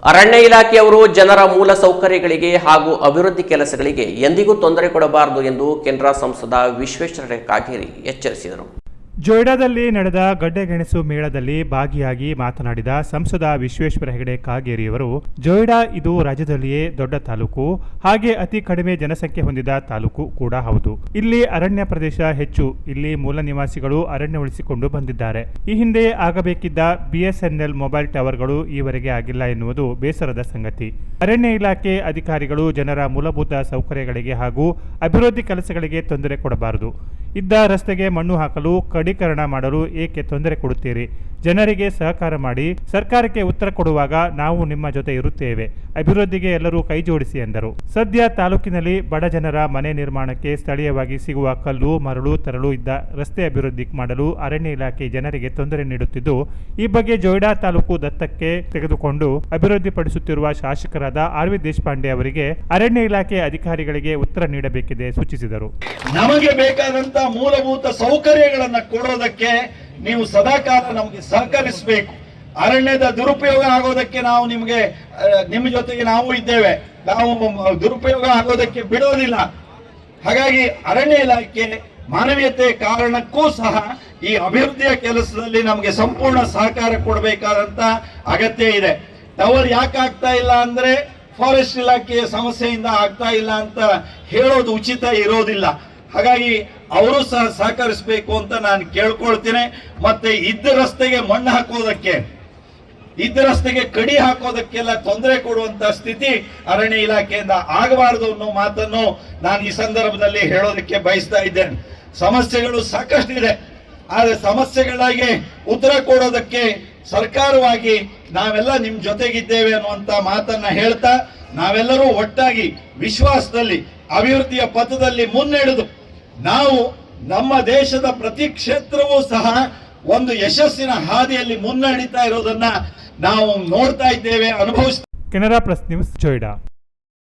ಅರಣ್ಯ ಇಲಾಖೆಯವರು ಜನರ ಮೂಲ ಸೌಕರ್ಯಗಳಿಗೆ ಹಾಗೂ ಅಭಿವೃದ್ಧಿ ಕೆಲಸಗಳಿಗೆ ಎಂದಿಗೂ ತೊಂದರೆ ಕೊಡಬಾರದು ಎಂದು ಕೇಂದ್ರ ಸಂಸದ ವಿಶ್ವೇಶ್ವರ ಕಾಗೇರಿ ಎಚ್ಚರಿಸಿದರು. ಜೊಯ್ಡಾದಲ್ಲಿ ನಡೆದ ಗಡ್ಡೆಗೆಣಸು ಮೇಳದಲ್ಲಿ ಭಾಗಿಯಾಗಿ ಮಾತನಾಡಿದ ಸಂಸದ ವಿಶ್ವೇಶ್ವರ ಹೆಗಡೆ ಕಾಗೇರಿಯವರು, ಜೊಯ್ಡಾ ಇದು ರಾಜ್ಯದಲ್ಲಿಯೇ ದೊಡ್ಡ ತಾಲೂಕು, ಹಾಗೆ ಅತಿ ಕಡಿಮೆ ಜನಸಂಖ್ಯೆ ಹೊಂದಿದ ತಾಲೂಕು ಕೂಡ ಹೌದು. ಇಲ್ಲಿ ಅರಣ್ಯ ಪ್ರದೇಶ ಹೆಚ್ಚು. ಇಲ್ಲಿ ಮೂಲ ನಿವಾಸಿಗಳು ಅರಣ್ಯ ಉಳಿಸಿಕೊಂಡು ಬಂದಿದ್ದಾರೆ. ಈ ಹಿಂದೆ ಆಗಬೇಕಿದ್ದ BSNL ಮೊಬೈಲ್ ಟವರ್ಗಳು ಈವರೆಗೆ ಆಗಿಲ್ಲ ಎನ್ನುವುದು ಬೇಸರದ ಸಂಗತಿ. ಅರಣ್ಯ ಇಲಾಖೆ ಅಧಿಕಾರಿಗಳು ಜನರ ಮೂಲಭೂತ ಸೌಕರ್ಯಗಳಿಗೆ ಹಾಗೂ ಅಭಿವೃದ್ಧಿ ಕೆಲಸಗಳಿಗೆ ತೊಂದರೆ ಕೊಡಬಾರದು. ಇದ್ದ ರಸ್ತೆಗೆ ಮಣ್ಣು ಹಾಕಲು ಕಡೀಕರಣ ಮಾಡಲು ಏಕೆ ತೊಂದರೆ ಕೊಡುತ್ತೀರಿ? ಜನರಿಗೆ ಸಹಕಾರ ಮಾಡಿ. ಸರ್ಕಾರಕ್ಕೆ ಉತ್ತರ ಕೊಡುವಾಗ ನಾವು ನಿಮ್ಮ ಜೊತೆ ಇರುತ್ತೇವೆ. ಅಭಿವೃದ್ಧಿಗೆ ಎಲ್ಲರೂ ಕೈ ಜೋಡಿಸಿ ಎಂದರು. ಸದ್ಯ ತಾಲೂಕಿನಲ್ಲಿ ಬಡ ಜನರ ಮನೆ ನಿರ್ಮಾಣಕ್ಕೆ ಸ್ಥಳೀಯವಾಗಿ ಸಿಗುವ ಕಲ್ಲು ಮರಳು ತರಲು ಇದ್ದ ರಸ್ತೆ ಅಭಿವೃದ್ಧಿ ಮಾಡಲು ಅರಣ್ಯ ಇಲಾಖೆ ಜನರಿಗೆ ತೊಂದರೆ ನೀಡುತ್ತಿದ್ದು, ಈ ಬಗ್ಗೆ ಜೊಯ್ಡಾ ತಾಲೂಕು ದತ್ತಕ್ಕೆ ತೆಗೆದುಕೊಂಡು ಅಭಿವೃದ್ಧಿಪಡಿಸುತ್ತಿರುವ ಶಾಸಕರಾದ RV ದೇಶಪಾಂಡೆ ಅವರಿಗೆ ಅರಣ್ಯ ಇಲಾಖೆ ಅಧಿಕಾರಿಗಳಿಗೆ ಉತ್ತರ ನೀಡಬೇಕಿದೆ ಸೂಚಿಸಿದರು. ನಮಗೆ ಬೇಕಾದಂತ ಮೂಲಭೂತ ಸೌಕರ್ಯಗಳನ್ನು ಕೊಡೋದಕ್ಕೆ ನೀವು ಸದಾಕಾಲ ನಮಗೆ ಸಹಕರಿಸಬೇಕು. ಅರಣ್ಯದ ದುರುಪಯೋಗ ಆಗೋದಕ್ಕೆ ನಾವು ನಿಮ್ಮ ಜೊತೆಗೆ ನಾವು ಇದ್ದೇವೆ. ನಾವು ದುರುಪಯೋಗ ಆಗೋದಕ್ಕೆ ಬಿಡೋದಿಲ್ಲ. ಹಾಗಾಗಿ ಅರಣ್ಯ ಇಲಾಖೆ ಮಾನವೀಯತೆ ಕಾರಣಕ್ಕೂ ಸಹ ಈ ಅಭಿವೃದ್ಧಿಯ ಕೆಲಸದಲ್ಲಿ ನಮಗೆ ಸಂಪೂರ್ಣ ಸಹಕಾರ ಕೊಡಬೇಕಾದಂತ ಅಗತ್ಯ ಇದೆ. ಟವರ್ ಯಾಕೆ ಆಗ್ತಾ ಇಲ್ಲ ಅಂದ್ರೆ ಫಾರೆಸ್ಟ್ ಇಲಾಖೆಯ ಸಮಸ್ಯೆಯಿಂದ ಆಗ್ತಾ ಇಲ್ಲ ಅಂತ ಹೇಳೋದು ಉಚಿತ ಇರೋದಿಲ್ಲ. ಹಾಗಾಗಿ ಅವರು ಸಹ ಸಹಕರಿಸಬೇಕು ಅಂತ ನಾನು ಕೇಳ್ಕೊಳ್ತೀನಿ. ಮತ್ತೆ ಇದ್ದ ರಸ್ತೆಗೆ ಮಣ್ಣು ಹಾಕೋದಕ್ಕೆ, ಇದ್ದ ರಸ್ತೆಗೆ ಕಡಿ ಹಾಕೋದಕ್ಕೆಲ್ಲ ತೊಂದರೆ ಕೊಡುವಂತ ಸ್ಥಿತಿ ಅರಣ್ಯ ಇಲಾಖೆಯಿಂದ ಆಗಬಾರದು ಅನ್ನೋ ಮಾತನ್ನು ನಾನು ಈ ಸಂದರ್ಭದಲ್ಲಿ ಹೇಳೋದಕ್ಕೆ ಬಯಸ್ತಾ ಇದ್ದೇನೆ. ಸಮಸ್ಯೆಗಳು ಸಾಕಷ್ಟಿದೆ, ಆದ್ರೆ ಸಮಸ್ಯೆಗಳಿಗೆ ಉತ್ತರ ಕೊಡೋದಕ್ಕೆ ಸರ್ಕಾರವಾಗಿ ನಾವೆಲ್ಲ ನಿಮ್ ಜೊತೆಗಿದ್ದೇವೆ ಅನ್ನುವಂತ ಮಾತನ್ನ ಹೇಳ್ತಾ, ನಾವೆಲ್ಲರೂ ಒಟ್ಟಾಗಿ ವಿಶ್ವಾಸದಲ್ಲಿ ಅಭಿವೃದ್ಧಿಯ ಪಥದಲ್ಲಿ ಮುನ್ನಡೆದು ನಾವು ನಮ್ಮ ದೇಶದ ಪ್ರತಿ ಕ್ಷೇತ್ರವೂ ಸಹ ಒಂದು ಯಶಸ್ಸಿನ ಹಾದಿಯಲ್ಲಿ ಮುನ್ನಡೀತಾ ಇರೋದನ್ನ ನಾವು ನೋಡ್ತಾ ಇದ್ದೇವೆ, ಅನುಭವಿಸ್ತಾ. Canara plus news, Joida.